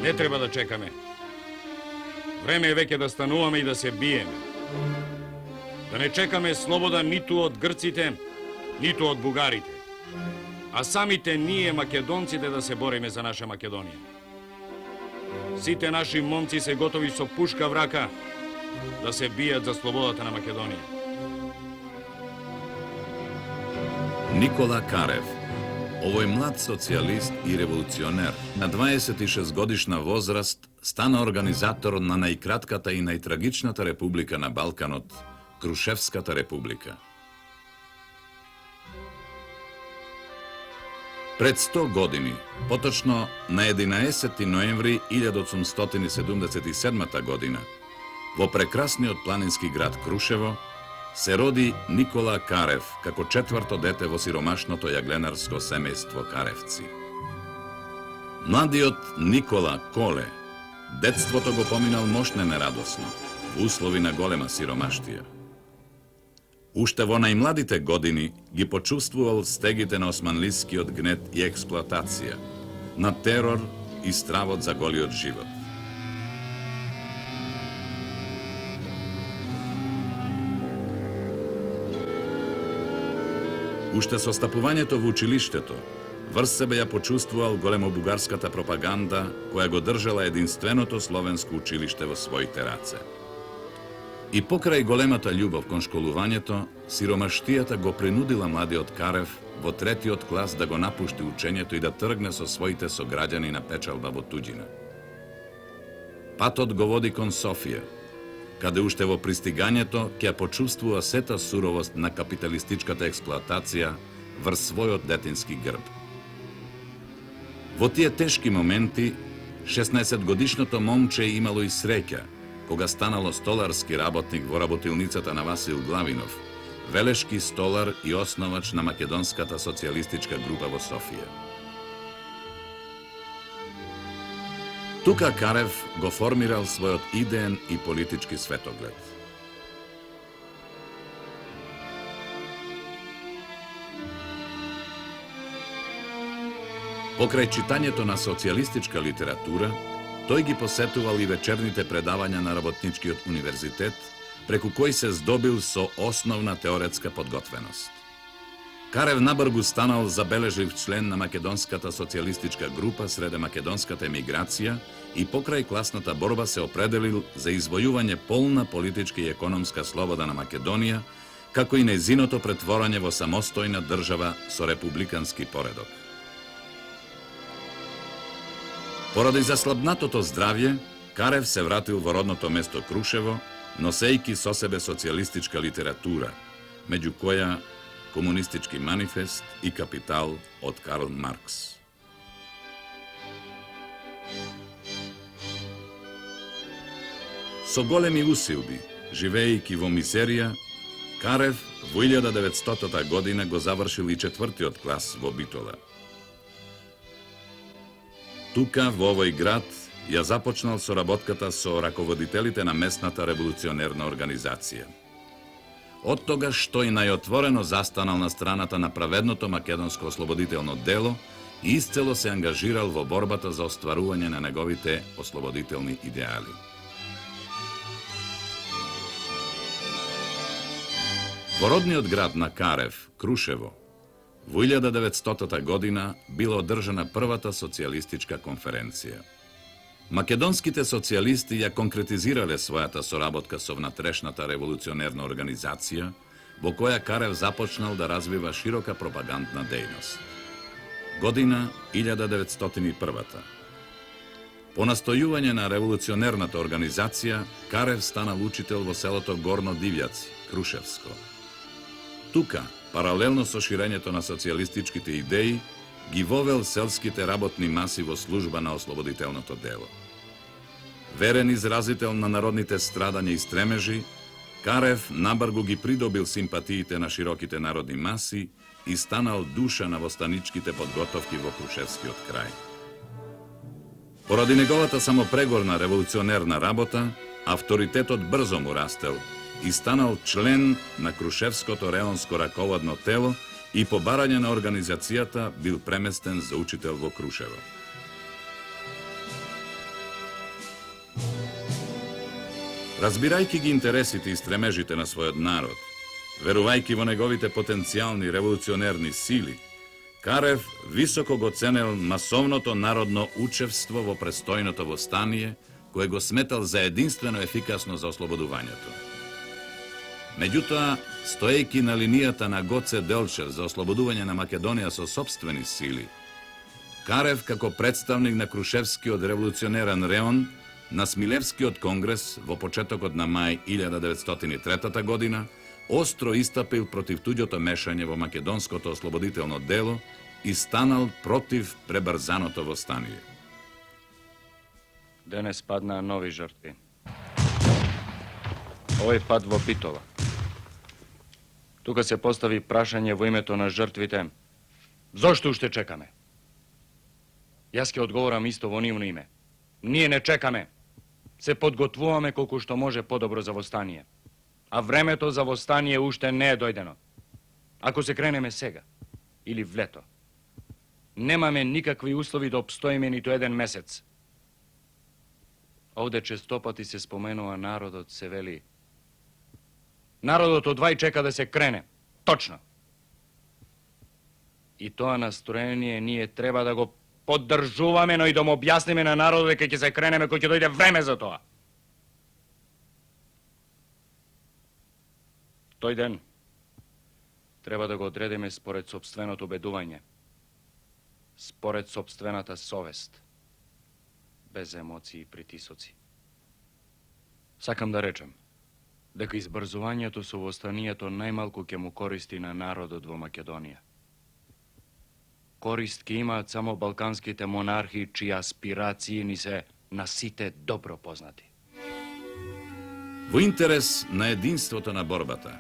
Не треба да чекаме. Време е веќе да стануваме и да се биеме. Да не чекаме слобода ниту од грците, ниту од бугарите. А самите ние, македонците, да се бориме за наша Македонија. Сите наши момци се готови со пушка в рака да се бијат за слободата на Македонија. Никола Карев, овој млад социјалист и револуционер, на 26 годишна возраст стана организатор на најкратката и најтрагичната република на Балканот, Крушевската република. Пред 100 години, поточно на 11 ноември 1877 година, во прекрасниот планински град Крушево, се роди Никола Карев како четврто дете во сиромашното јагленарско семејство Каревци. Младиот Никола Коле, детството го поминал мошно нерадосно, во услови на голема сиромаштија. Уште во најмладите години ги почувствувал стегите на османлискиот гнет и експлоатација, на терор и стравот за голиот живот. Уште со стапувањето во училиштето, врз себе ја почувствувал големобугарската пропаганда која го држала единственото словенско училиште во своите раце. И покрај големата љубов кон школувањето, сиромаштијата го принудила младиот Карев во третиот клас да го напушти учењето и да тргне со своите сограѓани на печалба во туѓина. Патот го води кон Софија, каде уште во пристигањето ќе почувствува сета суровост на капиталистичката експлоатација врз својот детински грб. Во тие тешки моменти, 16-годишното момче имало и среќа, кога станало столарски работник во работилницата на Васил Главинов, велешки столар и основач на македонската социјалистичка група во Софија. Тука Карев го формирал својот идеен и политички светоглед. Покрај читањето на социјалистичка литература, тој ги посетувал и вечерните предавања на Работничкиот универзитет, преку кој се здобил со основна теоретска подготвеност. Карев набргу станал забележлив член на македонската социјалистичка група среде македонската емиграција и покрај класната борба се определил за извојување полна политичка и економска слобода на Македонија, како и нејзиното претворање во самостојна држава со републикански поредок. Поради заслабнатото здравје, Карев се вратил во родното место Крушево, носејки со себе социјалистичка литература, меѓу која Комунистички манифест и Капитал од Карл Маркс. Со големи усилби, живеејќи во мизерија, Карев во 1900 година го завршил и четвртиот клас во Битола. Тука, во овој град, ја започнал соработката со раководителите на местната револуционерна организација. Од тогаш тој најотворено застанал на страната на праведното македонско ослободително дело и исцело се ангажирал во борбата за остварување на неговите ослободителни идеали. Во родниот град на Карев, Крушево, во 1900 година била одржана првата социјалистичка конференција. Македонските социјалисти ја конкретизирале својата соработка со внатрешната револуционерна организација, во која Карев започнал да развива широка пропагандна дејност. Година 1901. По настојување на револуционерната организација, Карев станал учител во селото Горно Дивјаци, Крушевско. Тука, паралелно со ширењето на социјалистичките идеи, ги вовел селските работни маси во служба на ослободителното дело. Верен изразител на народните страдања и стремежи, Карев набргу ги придобил симпатиите на широките народни маси и станал душа на востаничките подготовки во Крушевскиот крај. Поради неговата самопрегорна револуционерна работа, авторитетот брзо му растел и станал член на Крушевското реонско раководно тело и по барање на организацијата бил преместен за учител во Крушево. Разбирајќи ги интересите и стремежите на својот народ, верувајќи во неговите потенцијални револуционерни сили, Карев високо го ценел масовното народно учевство во престојното востание, кое го сметал за единствено ефикасно за ослободувањето. Меѓутоа, стоејќи на линијата на Гоце Делчев за ослободување на Македонија со сопствени сили, Карев, како представник на Крушевскиот револуционерен реон, на Смилевскиот конгрес во почетокот на мај 1903 година, остро истапил против туѓото мешање во македонското ослободително дело и станал против пребрзаното востание. Денес паднаа нови жртви. Овој пат во Битола. Тука се постави прашање во името на жртвите. Зошто уште чекаме? Јас ќе одговорам исто во нивно име. Ние не чекаме. Се подготвуваме колку што може подобро за востание. А времето за востание уште не е дојдено. Ако се кренеме сега, или в лето, немаме никакви услови да обстоиме ниту еден месец. Овде честопати се споменува народот, се вели. Народот одвај чека да се крене. Точно. И тоа настроение ние треба да го поддржуваме, но и да му објасниме на народот дека ќе се кренеме кога ќе дојде време за тоа. Тој ден треба да го одредиме според сопственото убедување, според сопствената совест, без емоции и притисоци. Сакам да речем дека избрзувањето со востанието најмалку ќе му користи на народот во Македонија. Корист ќе имаат само балканските монархи, чии аспирации ни се на сите добро познати. Во интерес на единството на борбата,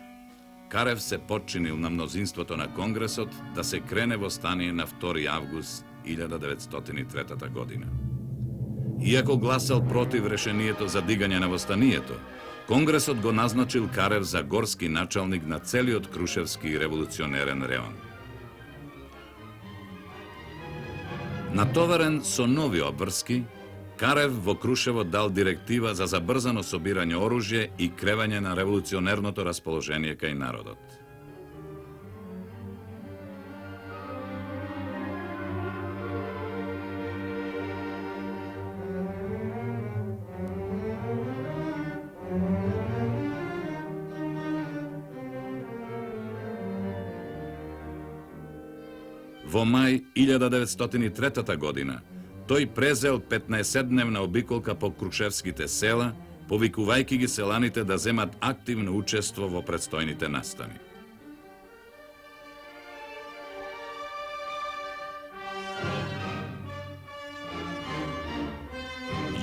Карев се подчинил на мнозинството на Конгресот да се крене востание на 2 август 1903 година. Иако гласал против решението за дигање на востанието, Конгресот го назначил Карев за горски началник на целиот Крушевски револуционерен реон. Натоварен со нови обврски, Карев во Крушево дал директива за забрзано собирање оружје и кревање на револуционерното расположение кај народот. Во мај 1903 година, тој презел 15-дневна обиколка по крушевските села, повикувајќи ги селаните да земат активно учество во предстојните настани.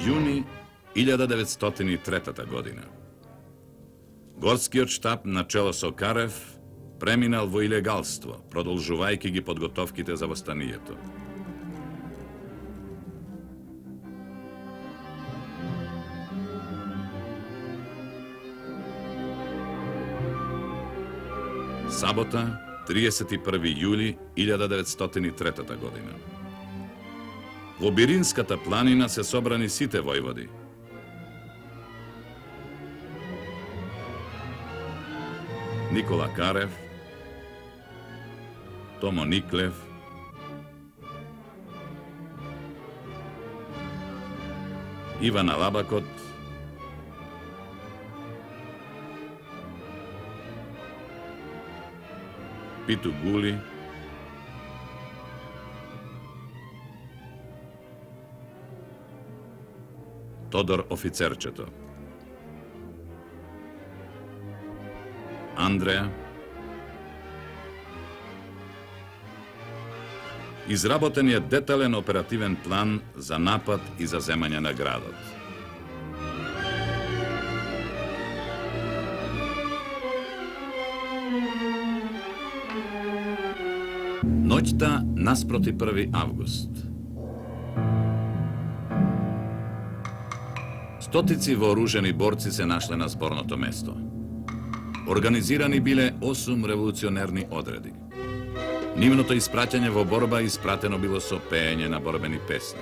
Јуни 1903 година. Горскиот штаб на чело со Карев преминал во илегалство, продолжувајќи ги подготовките за востанието. Сабота, 31 јули 1903 година. Во Биринската планина се собрани сите војводи. Никола Карев, Томо Никлев, Иван Алабакот, Питу Гули, Тодор Офицерчето, Андреа, изработен е детален оперативен план за напад и за земање на градот. Ноќта наспроти 1 август. Стотици вооружени борци се нашле на зборното место. Организирани биле 8 револуционерни одреди. Нивното испраќање во борба испратено било со пеење на борбени песни.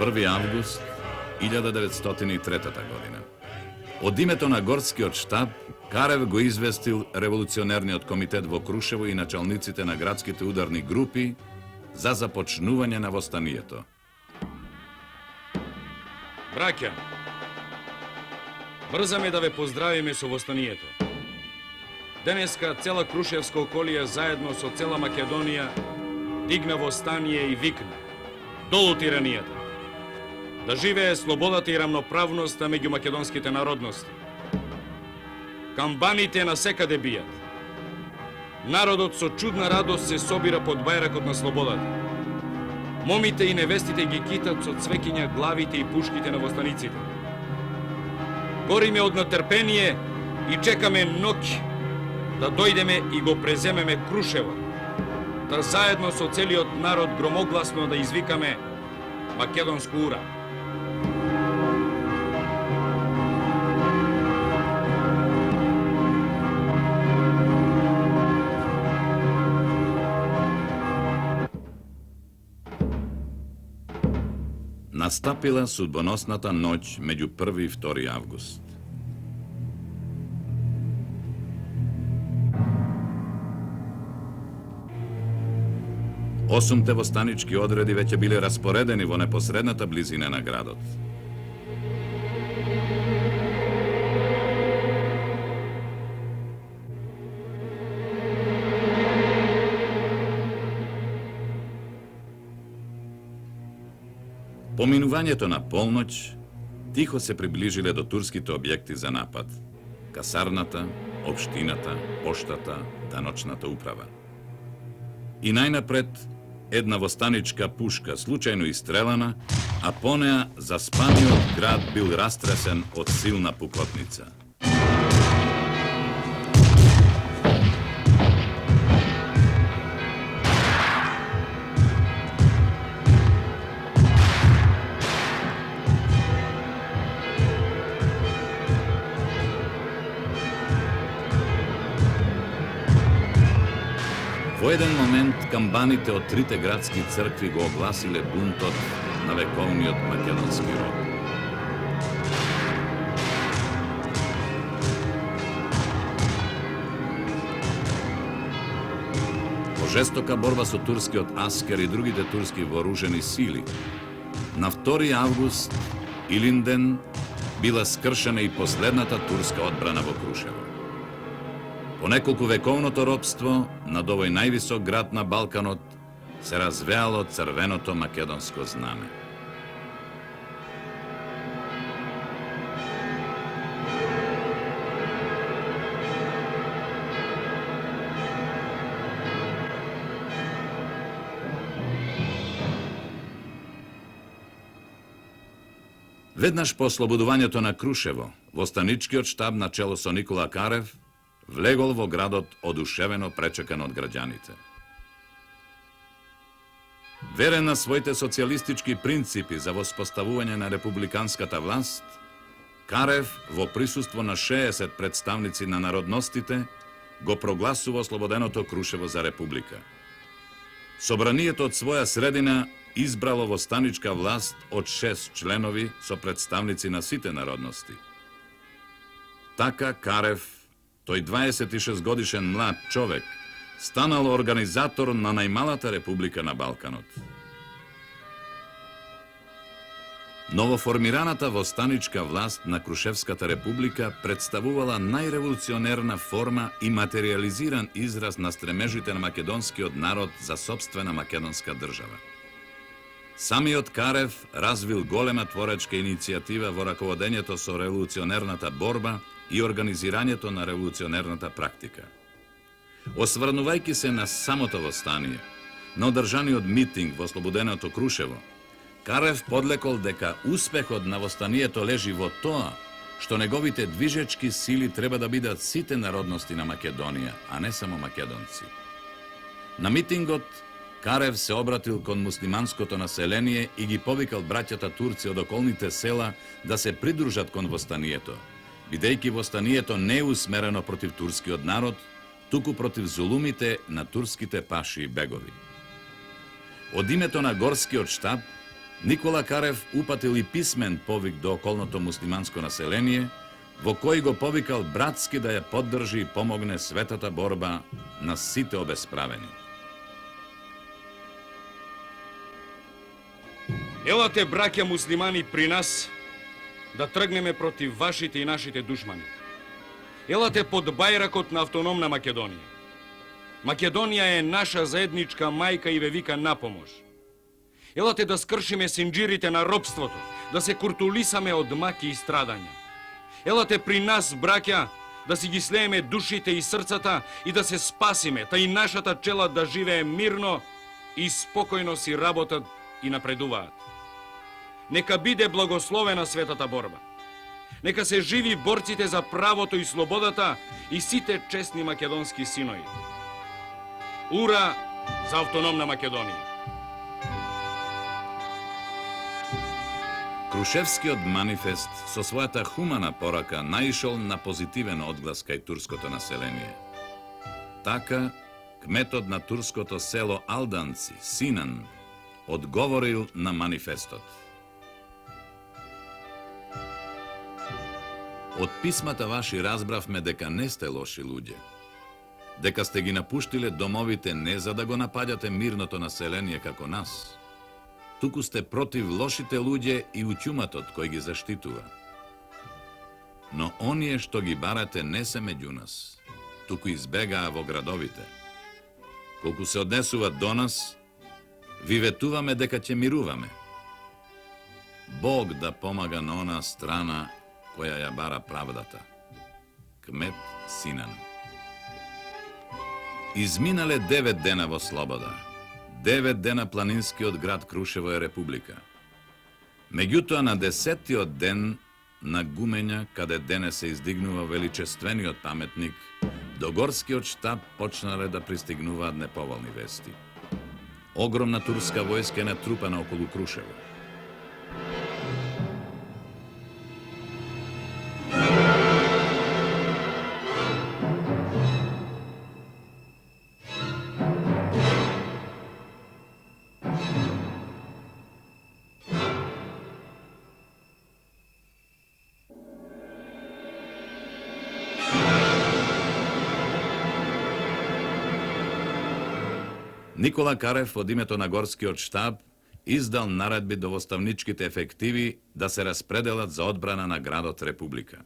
1. август 1903 година. Од името на горскиот штаб, Карев го известил револуционерниот комитет во Крушево и началниците на градските ударни групи за започнување на востанието. Браќа, брзаме да ве поздравиме со востанието. Денеска цела Крушевска околија заедно со цела Македонија дигна востание и викна: долу тиранијата! Да живее слободата и равноправноста меѓу македонските народности. Камбаните насекаде бијат. Народот со чудна радост се собира под бајракот на слободата. Момите и невестите ги китат со цвеќиња главите и пушките на востаниците. Гориме од натрпение и чекаме ноќ да дојдеме и го преземеме Крушево, да заедно со целиот народ громогласно да извикаме македонско ура. Настапила судбоносната ноќ меѓу 1 и 2 август. Осумте востанички одреди веќе биле распоредени во непосредната близина на градот. По минувањето на полноќ, тихо се приближиле до турските објекти за напад: касарната, општината, поштата, даночната управа. И најнапред, една востаничка пушка случајно истрелана, а по неа заспаниот град бил растресен од силна пукотница. Во еден момент камбаните од трите градски цркви го огласиле бунтот на вековниот македонски род. Во жестока борба со турскиот аскер и другите турски вооружени сили, на 2 август Илинден била скршена и последната турска одбрана во Крушево. По неколку вековното робство, над овој највисок град на Балканот, се развеало црвеното македонско знаме. Веднаш по ослободувањето на Крушево, востаничкиот штаб на чело со Никола Карев влегол во градот одушевено пречекан од граѓаните. Верен на своите социјалистички принципи за воспоставување на републиканската власт, Карев во присуство на 60 представници на народностите го прогласува ослободеното Крушево за република. Собранието од своја средина избрало востаничка власт од 6 членови со представници на сите народности. Така Карев, тој 26 годишен млад човек, станал организатор на најмалата република на Балканот. Новоформираната востаничка власт на Крушевската република представувала најреволуционерна форма и материализиран израз на стремежите на македонскиот народ за сопствена македонска држава. Самиот Карев развил голема творечка иницијатива во раководењето со револуционерната борба и организирањето на револуционерната практика. Осврнувајќи се на самото востание, на одржаниот митинг во ослободеното Крушево, Карев подлекол дека успехот на востанието лежи во тоа што неговите движечки сили треба да бидат сите народности на Македонија, а не само македонци. На митингот Карев се обратил кон муслиманското население и ги повикал браќата турци од околните села да се придружат кон востанието, бидејќи востанието не е усмерено против турскиот народ, туку против зулумите на турските паши и бегови. Од името на горскиот штаб Никола Карев упатил и писмен повик до околното муслиманско население, во кој го повикал братски да ја поддржи и помогне светата борба на сите обесправени. Елате, браќа муслимани, при нас да тргнеме против вашите и нашите душмани. Елате под бајракот на автономна Македонија. Македонија е наша заедничка мајка и ве вика на помош. Елате да скршиме синџирите на робството, да се куртулисаме од маки и страдања. Елате при нас, браќа, да си ги слееме душите и срцата и да се спасиме, та и нашата чела да живее мирно и спокојно си работат и напредуваат. Нека биде благословена светата борба. Нека се живи борците за правото и слободата и сите честни македонски синои. Ура за автономна Македонија! Крушевскиот манифест со својата хумана порака наишол на позитивен одглас кај турското население. Така, кметот на турското село Алданци, Синан, одговорил на манифестот. Од писмата ваши разбравме дека не сте лоши луѓе, дека сте ги напуштиле домовите не за да го напаѓате мирното население како нас, туку сте против лошите луѓе и уќуматот кој ги заштитува. Но оние што ги барате не се меѓу нас, туку избегаа во градовите. Колку се однесуваат до нас, ви ветуваме дека ќе мируваме. Бог да помага на она страна која ја бара правдата. Кмет Синан. Изминале 9 дена во слобода. 9 дена планинскиот град Крушево е република. Меѓутоа на 10-тиот ден на Гумења, каде денес се издигнува величествениот паметник, до горскиот штаб почнале да пристигнуваат неповолни вести. Огромна турска војска е натрупана околу Крушево. Никола Карев од името на горскиот штаб издал наредби до воставничките ефективи да се распределат за одбрана на градот Република.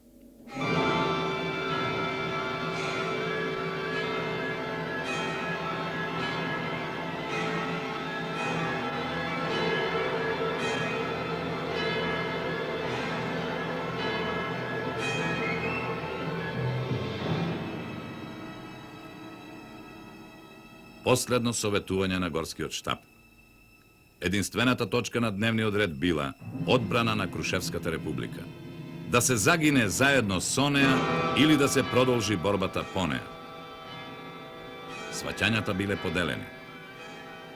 Последно советување на горскиот штаб. Единствената точка на дневниот ред била одбрана на Крушевската република. Да се загине заедно со неа или да се продолжи борбата по неа. Сваќањата биле поделени.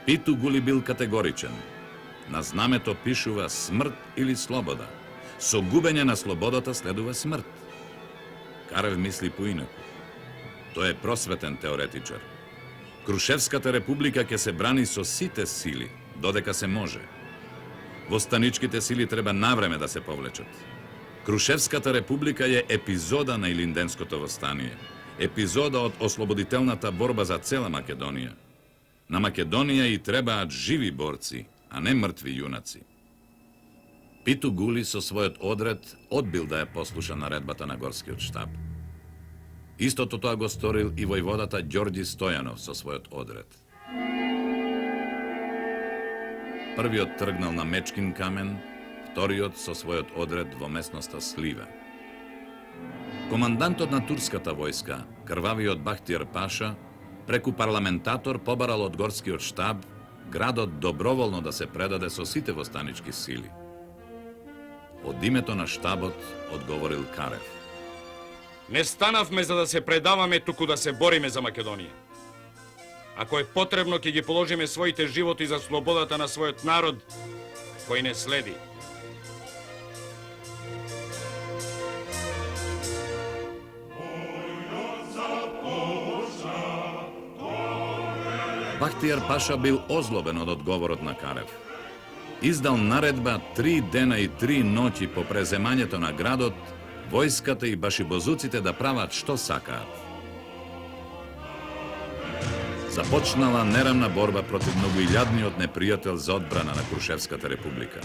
Питу Гули бил категоричен. На знамето пишува смрт или слобода. Со губење на слободата следува смрт. Карев мисли поинаку. Тој е просветен теоретичар. Крушевската република ќе се брани со сите сили, додека се може. Востаничките сили треба навреме да се повлечат. Крушевската република е епизода на Илинденското востание, епизода од ослободителната борба за цела Македонија. На Македонија и требаат живи борци, а не мртви јунаци. Питу Гули со својот одред одбил да ја послуша наредбата на горскиот штаб. Истото тоа го сторил и војводата Ѓорѓи Стојанов со својот одред. Првиот тргнал на Мечкин камен, вториот со својот одред во местноста Слива. Командантот на турската војска, крвавиот Бахтијар Паша, преку парламентатор побарал од горскиот штаб градот доброволно да се предаде со сите востанички сили. Од името на штабот одговорил Карев. Не станавме за да се предаваме, туку да се бориме за Македонија. Ако е потребно, ќе ги положиме своите животи за слободата на својот народ, кој не следи. Бахтијар Паша бил озлобен од одговорот на Карев. издал наредба 3 дена и 3 ноќи по преземањето на градот, војската и башибозуците да прават што сакаат. Започнала нерамна борба против многоилјадниот непријател за одбрана на Крушевската република.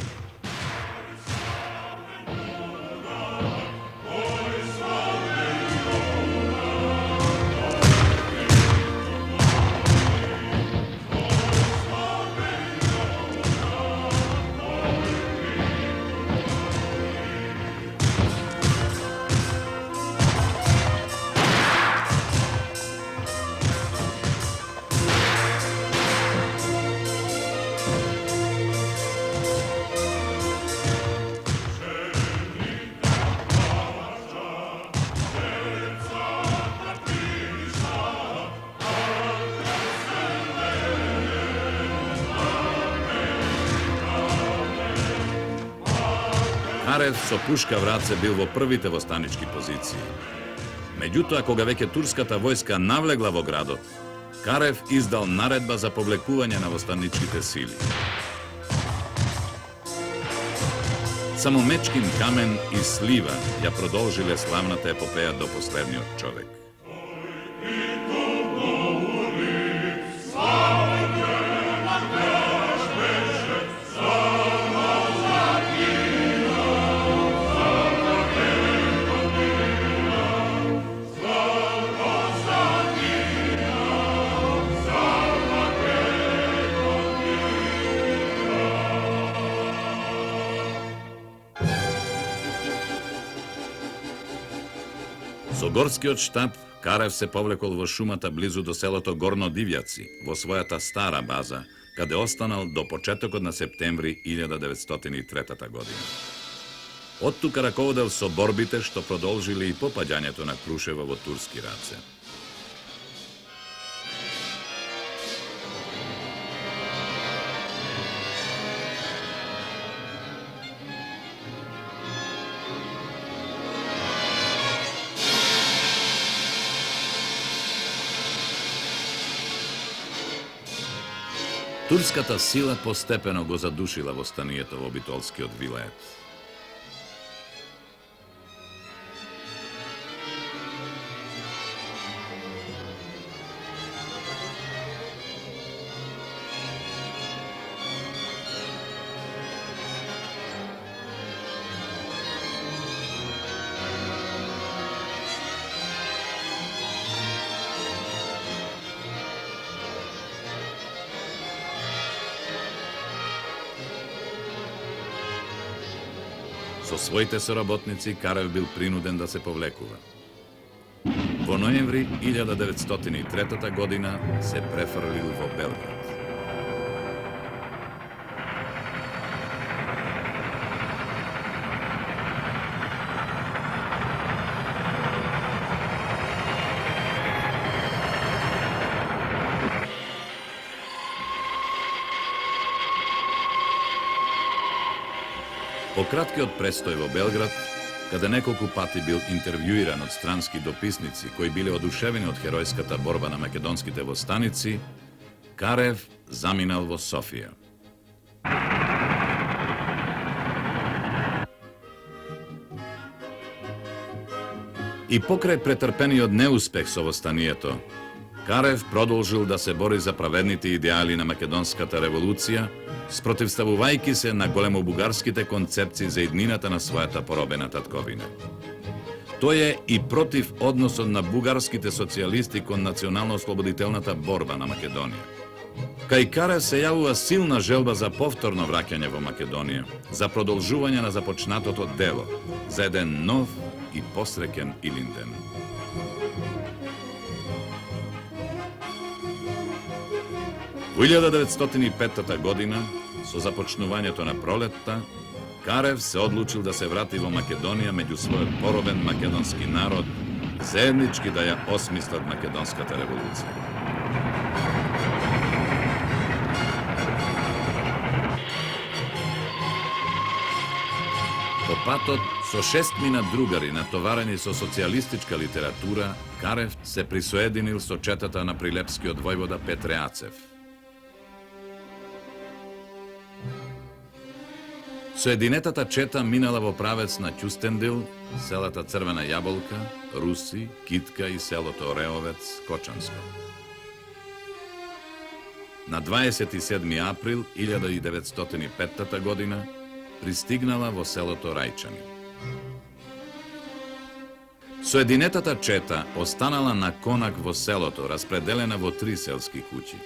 Карев со пушка в раце бил во првите востанички позиции. Меѓутоа, кога веќе турската војска навлегла во градот, Карев издал наредба за повлекување на востаничките сили. Само Мечкин камен и Слива ја продолжиле славната епопеја до последниот човек. Со горскиот штаб Карев се повлекол во шумата близу до селото Горно Дивјаци, во својата стара база, каде останал до почетокот на септември 1903 година. Оттука раководел со борбите што продолжиле и попаѓањето на Крушево во турски раце. Турската сила постепено го задушила востанието во Битолскиот вилает. Со своите соработници Карев бил принуден да се повлекува. Во ноември 1903 година се префрлил во Белград. По краткиот престој во Белград, каде неколку пати бил интервјуиран од странски дописници кои биле одушевени од херојската борба на македонските востаници, Карев заминал во Софија. И покрај претрпениот неуспех со востанието, Карев продолжил да се бори за праведните идеали на македонската револуција, спротивставувајќи се на големобугарските концепции за иднината на својата поробена татковина. Тој е и против односот на бугарските социјалисти кон национално-ослободителната борба на Македонија. Кај Карев се јавува силна желба за повторно враќање во Македонија, за продолжување на започнатото дело, за еден нов и посреќен Илинден. Во 1905 година, со започнувањето на пролетта, Карев се одлучил да се врати во Македонија меѓу својот поробен македонски народ, заеднички да ја осмислат македонската револуција. По патот, со 6 другари натоварени со социјалистичка литература, Карев се присоединил со четата на прилепскиот војвода Петре Ацев. Соединетата чета минала во правец на Ќустендил, селата Црвена јаболка, Руси, Китка и селото Реовец, Кочанско. На 27. април 1905 година пристигнала во селото Рајчани. Соединетата чета останала на конак во селото, распределена во 3 селски куќи.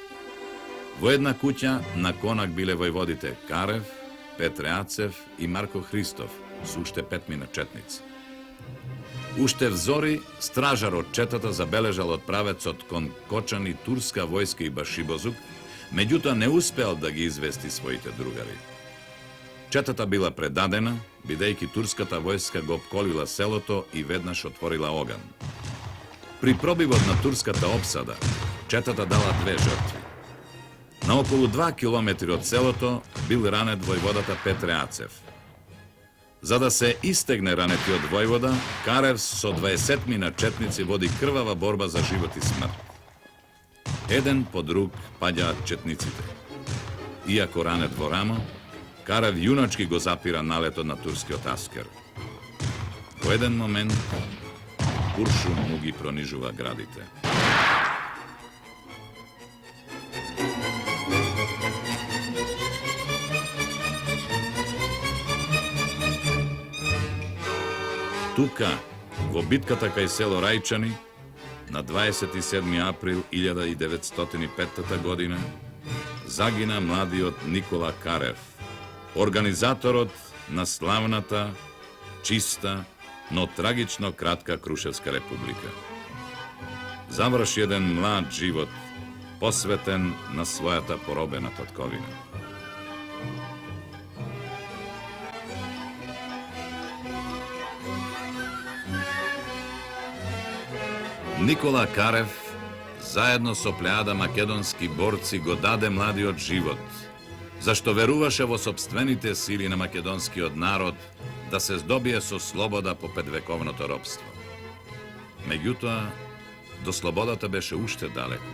Во една куќа на конак биле војводите Карев, Петре Ацев и Марко Христов, со уште 5 четници. Уште взори, стражар од четата забележал од правецот кон Кочани турска војска и Башибозук, меѓутоа не успеал да ги извести своите другари. Четата била предадена, бидејќи турската војска го обколила селото и веднаш отворила оган. При пробивот на турската опсада, четата дала 2 жртви. На околу 2 километри од селото бил ранет војводата Петре Ацев. За да се истегне ранетиот војвода, Карев со 20 четници води крвава борба за живот и смрт. Еден по друг паѓаат четниците. Иако ранет во рамо, Карев јуначки го запира налетот на турскиот аскер. Во еден момент, куршум му ги пронижува градите. Тука, во битката кај село Рајчани, на 27. април 1905 година, загина младиот Никола Карев, организаторот на славната, чиста, но трагично кратка Крушевска република. Заврши еден млад живот, посветен на својата поробена татковина. Никола Карев, заедно со плејада македонски борци, го даде младиот живот, зашто веруваше во сопствените сили на македонскиот народ да се здобие со слобода по петвековното робство. Меѓутоа, до слободата беше уште далеко.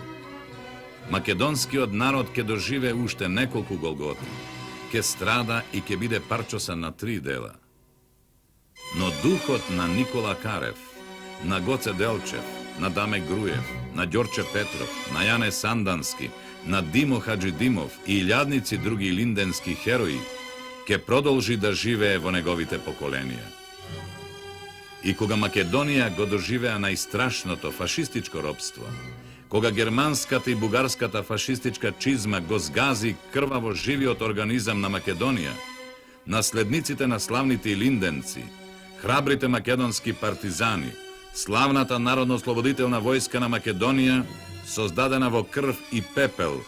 Македонскиот народ ќе доживее уште неколку голготи, ќе страда и ќе биде парчосан на 3 дела. Но духот на Никола Карев, на Гоце Делчев, на Даме Груев, на Ѓорче Петров, на Јане Сандански, на Димо Хаджидимов и илјадници други линденски херои, ќе продолжи да живее во неговите поколенија. И кога Македонија го доживеа најстрашното фашистичко робство, кога германската и бугарската фашистичка чизма го згази крваво живиот организам на Македонија, наследниците на славните линденци, храбрите македонски партизани, славната народно-слободителна војска на Македонија, создадена во крв и пепел,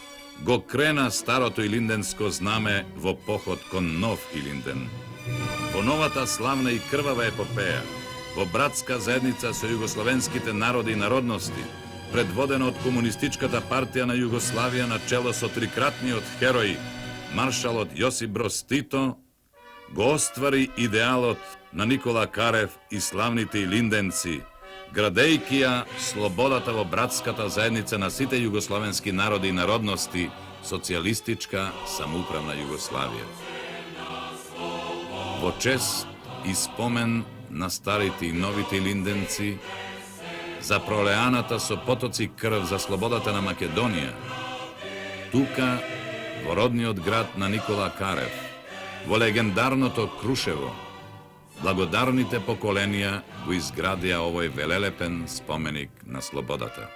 го крена старото илинденско знаме во поход кон нов Илинден. Во новата славна и крвава епопеја, во братска заедница со југословенските народи и народности, предводена од Комунистичката партија на Југославија на чело со трикратниот херој, маршалот Јосип Броз Тито, го оствари идеалот на Никола Карев и славните илинденци, градејќи ја слободата во братската заедница на сите југословенски народи и народности, социјалистичка самоуправна Југославија. Во чест и спомен на старите и новите линденци, за пролеаната со потоци крв за слободата на Македонија, тука, во родниот град на Никола Карев, во легендарното Крушево, благодарните поколенија го изградија овој велелепен споменик на слободата.